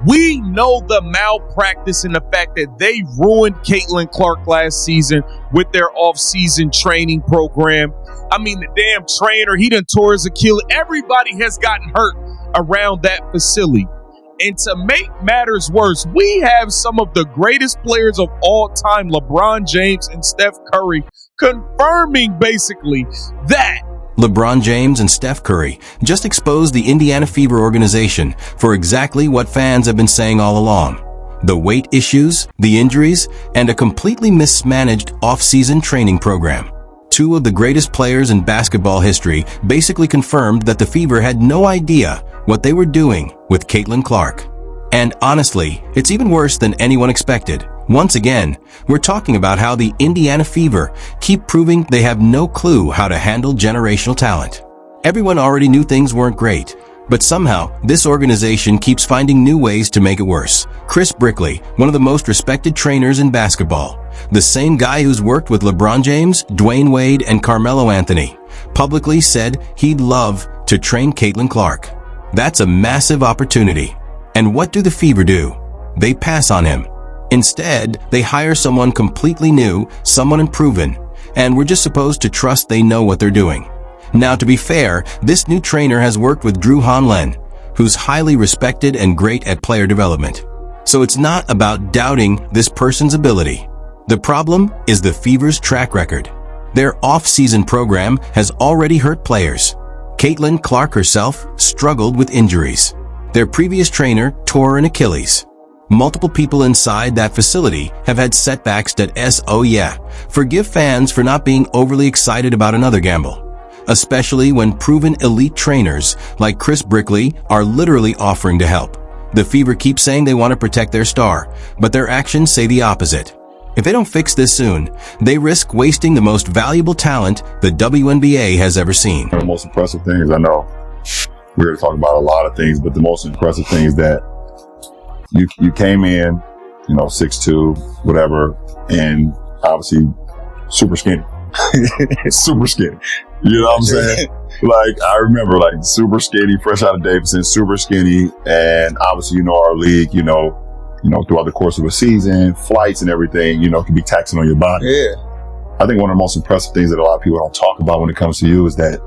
We know the malpractice and the fact that they ruined Caitlin Clark last season with their offseason training program. I mean, the damn trainer, he done tore his Achilles. Everybody has gotten hurt around that facility. And to make matters worse, we have some of the greatest players of all time, LeBron James and Steph Curry, confirming basically that LeBron James and Steph Curry just exposed the Indiana Fever organization for exactly what fans have been saying all along. The weight issues, the injuries, and a completely mismanaged off-season training program. Two of the greatest players in basketball history basically confirmed that the Fever had no idea what they were doing with Caitlin Clark. And honestly, it's even worse than anyone expected. Once again, we're talking about how the Indiana Fever keep proving they have no clue how to handle generational talent. Everyone already knew things weren't great, but somehow this organization keeps finding new ways to make it worse. Chris Brickley, one of the most respected trainers in basketball, the same guy who's worked with LeBron James, Dwayne Wade, and Carmelo Anthony, publicly said he'd love to train Caitlin Clark. That's a massive opportunity. And what do the Fever do? They pass on him. Instead, they hire someone completely new, someone unproven, and we're just supposed to trust they know what they're doing. Now, to be fair, this new trainer has worked with Drew Hanlen, who's highly respected and great at player development. So it's not about doubting this person's ability. The problem is the Fever's track record. Their off-season program has already hurt players. Caitlin Clark herself struggled with injuries. Their previous trainer tore an Achilles. Multiple people inside that facility have had setbacks forgive fans for not being overly excited about another gamble, especially when proven elite trainers like Chris Brickley are literally offering to help. The Fever keep saying they want to protect their star, but their actions say the opposite. If they don't fix this soon, they risk wasting the most valuable talent the WNBA has ever seen. One of the most impressive things, I know we're going to talk about a lot of things, but the most impressive thing is that you came in, 6'2", whatever, and obviously super skinny. Super skinny. You know what I'm saying? Like, I remember, super skinny, fresh out of Davidson, super skinny, and obviously, our league, throughout the course of a season, flights and everything, can be taxing on your body. Yeah. I think one of the most impressive things that a lot of people don't talk about when it comes to you is that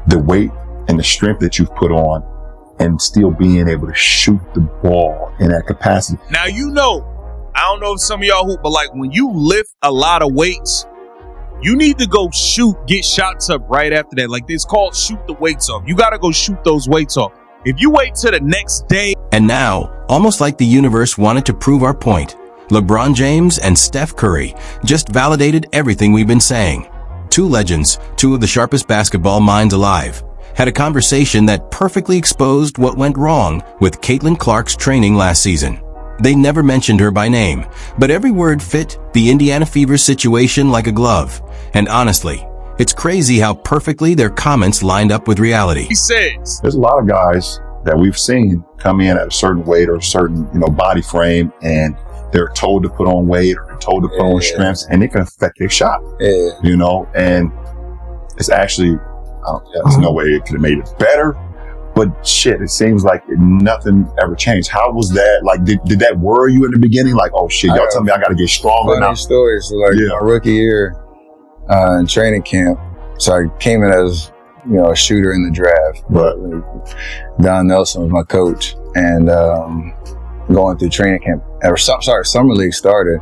the weight and the strength that you've put on and still being able to shoot the ball in that capacity. Now, I don't know if some of y'all who, but when you lift a lot of weights, you need to go get shots up right after that. It's called shoot the weights off. You got to go shoot those weights off. If you wait till the next day. And now, almost like the universe wanted to prove our point, LeBron James and Steph Curry just validated everything we've been saying. Two legends, two of the sharpest basketball minds alive, had a conversation that perfectly exposed what went wrong with Caitlin Clark's training last season. They never mentioned her by name, but every word fit the Indiana Fever situation like a glove. And honestly, it's crazy how perfectly their comments lined up with reality. He says, there's a lot of guys that we've seen come in at a certain weight or a certain, body frame, and they're told to put on weight or they're told to put on strengths, and it can affect their shot. Yeah. And it's actually, there's no way it could have made it better. But shit, it seems like nothing ever changed. How was that? Did that worry you in the beginning? Oh shit, y'all tell me I got to get stronger now. Funny story. So my rookie year in training camp, so I came in as a shooter in the draft. But Don Nelson was my coach, and going through training camp. Summer league started.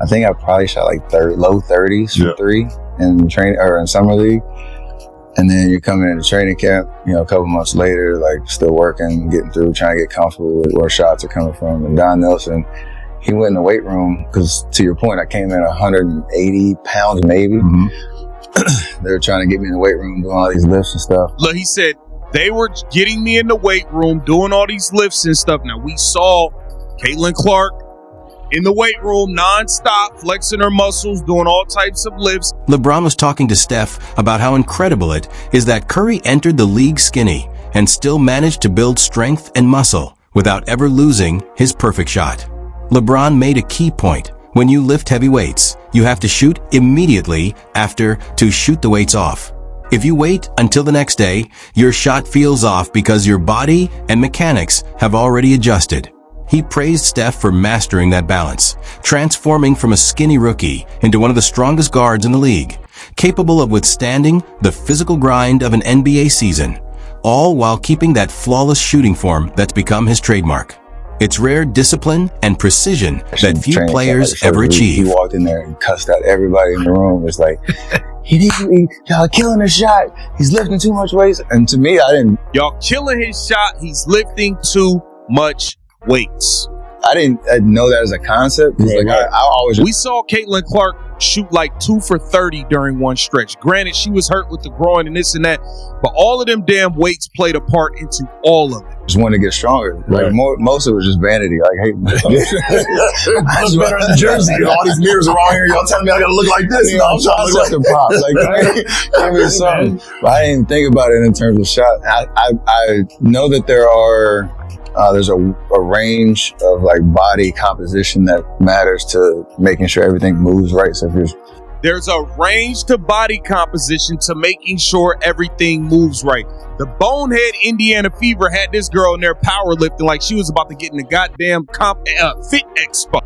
I think I probably shot low 30s from three in summer league. And then you're coming into training camp, a couple months later, still working, getting through, trying to get comfortable with where shots are coming from. And Don Nelson, he went in the weight room because, to your point, I came in 180 pounds maybe. Mm-hmm. They were trying to get me in the weight room, doing all these lifts and stuff. Look, he said they were getting me in the weight room, doing all these lifts and stuff. Now, we saw Caitlin Clark in the weight room, nonstop, flexing her muscles, doing all types of lifts. LeBron was talking to Steph about how incredible it is that Curry entered the league skinny and still managed to build strength and muscle without ever losing his perfect shot. LeBron made a key point. When you lift heavy weights, you have to shoot immediately after to shoot the weights off. If you wait until the next day, your shot feels off because your body and mechanics have already adjusted. He praised Steph for mastering that balance, transforming from a skinny rookie into one of the strongest guards in the league, capable of withstanding the physical grind of an NBA season, all while keeping that flawless shooting form that's become his trademark. It's rare discipline and precision that few players ever achieve. He walked in there and cussed out everybody in the room. It was like, y'all killing his shot. He's lifting too much weight. And to me, Y'all killing his shot. He's lifting too much weights. I didn't know that as a concept. Right, like, right. We saw Caitlin Clark shoot like 2 for 30 during one stretch. Granted, she was hurt with the groin and this and that, but all of them damn weights played a part into all of it. just wanted to get stronger. Right. Like most of it was just vanity. Like, hey, I was better in the jersey. All these mirrors around here, y'all telling me I gotta look like this. I'm trying to look the pop. Like, give me something. But I didn't think about it in terms of shot. I know that there's a range of like body composition that matters to making sure everything moves right. So if There's a range to body composition to making sure everything moves right. The bonehead Indiana Fever had this girl in there powerlifting like she was about to get in the goddamn Fit Expo.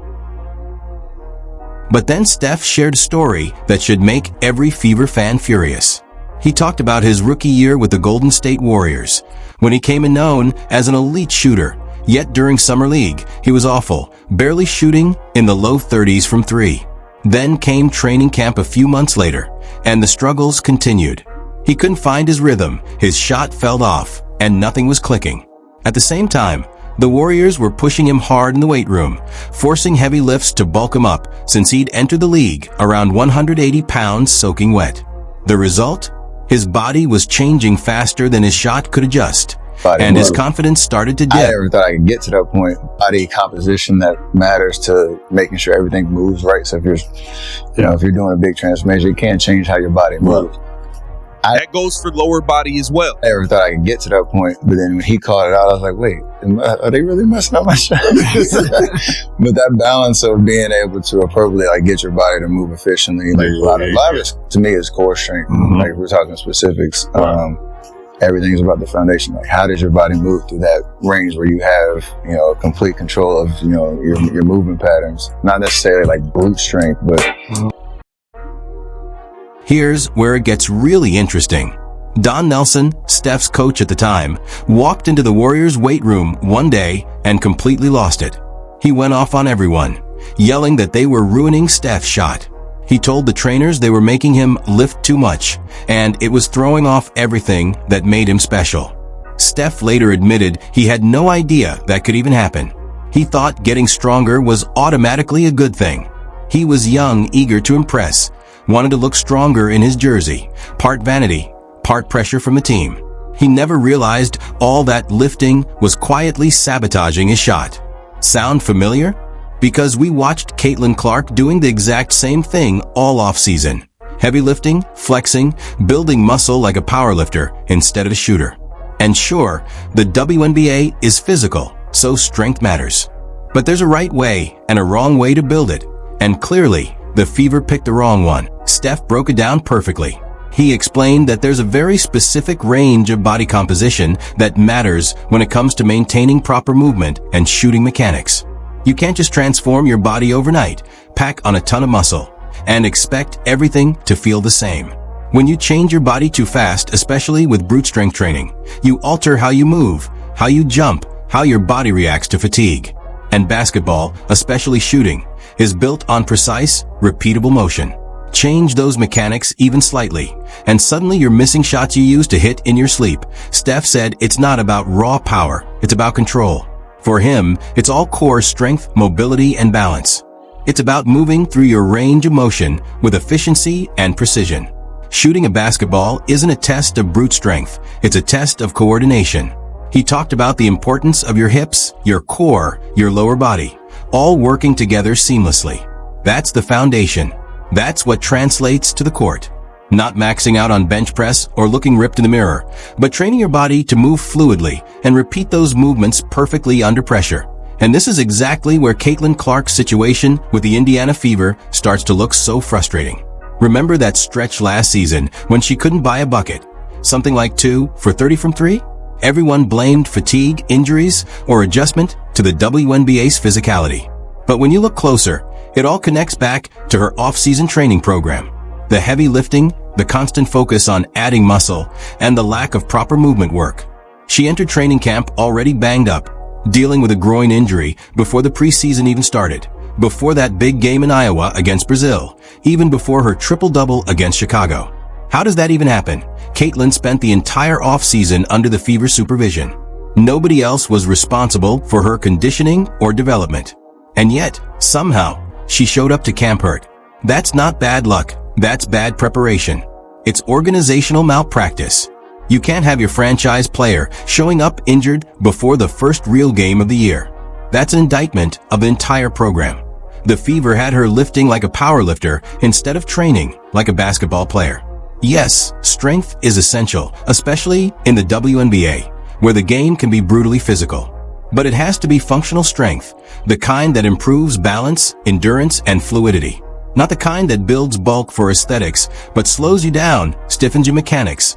But then Steph shared a story that should make every Fever fan furious. He talked about his rookie year with the Golden State Warriors, when he came in known as an elite shooter. Yet during Summer League, he was awful, barely shooting in the low 30s from three. Then came training camp a few months later, and the struggles continued. He couldn't find his rhythm, his shot fell off, and nothing was clicking. At the same time, the Warriors were pushing him hard in the weight room, forcing heavy lifts to bulk him up since he'd entered the league around 180 pounds soaking wet. The result? His body was changing faster than his shot could adjust, and his confidence started to dip. I never thought I could get to that point. Body composition that matters to making sure everything moves right. So if you're doing a big transformation, you can't change how your body moves. That goes for lower body as well. I never thought I could get to that point, but then when he called it out, I was like, wait, are they really messing up my shot? But that balance of being able to appropriately like get your body to move efficiently, like a lot of it, to me, is core strength. Mm-hmm. Like if we're talking specifics, everything's about the foundation. Like how does your body move through that range where you have, complete control of, your movement patterns, not necessarily like brute strength, but Here's where it gets really interesting. Don Nelson, Steph's coach at the time, walked into the Warriors' weight room one day and completely lost it. He went off on everyone, yelling that they were ruining Steph's shot. He told the trainers they were making him lift too much, and it was throwing off everything that made him special. Steph later admitted he had no idea that could even happen. He thought getting stronger was automatically a good thing. He was young, eager to impress, wanted to look stronger in his jersey, part vanity, part pressure from the team. He never realized all that lifting was quietly sabotaging his shot. Sound familiar? Because we watched Caitlin Clark doing the exact same thing all offseason. Heavy lifting, flexing, building muscle like a powerlifter instead of a shooter. And sure, the WNBA is physical, so strength matters. But there's a right way and a wrong way to build it. And clearly, the Fever picked the wrong one. Steph broke it down perfectly. He explained that there's a very specific range of body composition that matters when it comes to maintaining proper movement and shooting mechanics. You can't just transform your body overnight, pack on a ton of muscle, and expect everything to feel the same. When you change your body too fast, especially with brute strength training, you alter how you move, how you jump, how your body reacts to fatigue. And basketball, especially shooting, is built on precise, repeatable motion. Change those mechanics even slightly, and suddenly you're missing shots you used to hit in your sleep. Steph said it's not about raw power, it's about control. For him, it's all core strength, mobility, and balance. It's about moving through your range of motion with efficiency and precision. Shooting a basketball isn't a test of brute strength, it's a test of coordination. He talked about the importance of your hips, your core, your lower body, all working together seamlessly. That's the foundation. That's what translates to the court. Not maxing out on bench press or looking ripped in the mirror, but training your body to move fluidly and repeat those movements perfectly under pressure. And this is exactly where Caitlin Clark's situation with the Indiana Fever starts to look so frustrating. Remember that stretch last season when she couldn't buy a bucket? Something like 2 for 30 from 3? Everyone blamed fatigue, injuries, or adjustment to the WNBA's physicality. But when you look closer, it all connects back to her off-season training program. The heavy lifting, the constant focus on adding muscle, and the lack of proper movement work. She entered training camp already banged up, dealing with a groin injury before the preseason even started, before that big game in Iowa against Brazil, even before her triple-double against Chicago. How does that even happen? Caitlin spent the entire offseason under the Fever's supervision. Nobody else was responsible for her conditioning or development. And yet, somehow, she showed up to camp hurt. That's not bad luck. That's bad preparation. It's organizational malpractice. You can't have your franchise player showing up injured before the first real game of the year. That's an indictment of the entire program. The Fever had her lifting like a powerlifter instead of training like a basketball player. Yes, strength is essential, especially in the WNBA, where the game can be brutally physical. But it has to be functional strength, the kind that improves balance, endurance, and fluidity. Not the kind that builds bulk for aesthetics, but slows you down, stiffens your mechanics,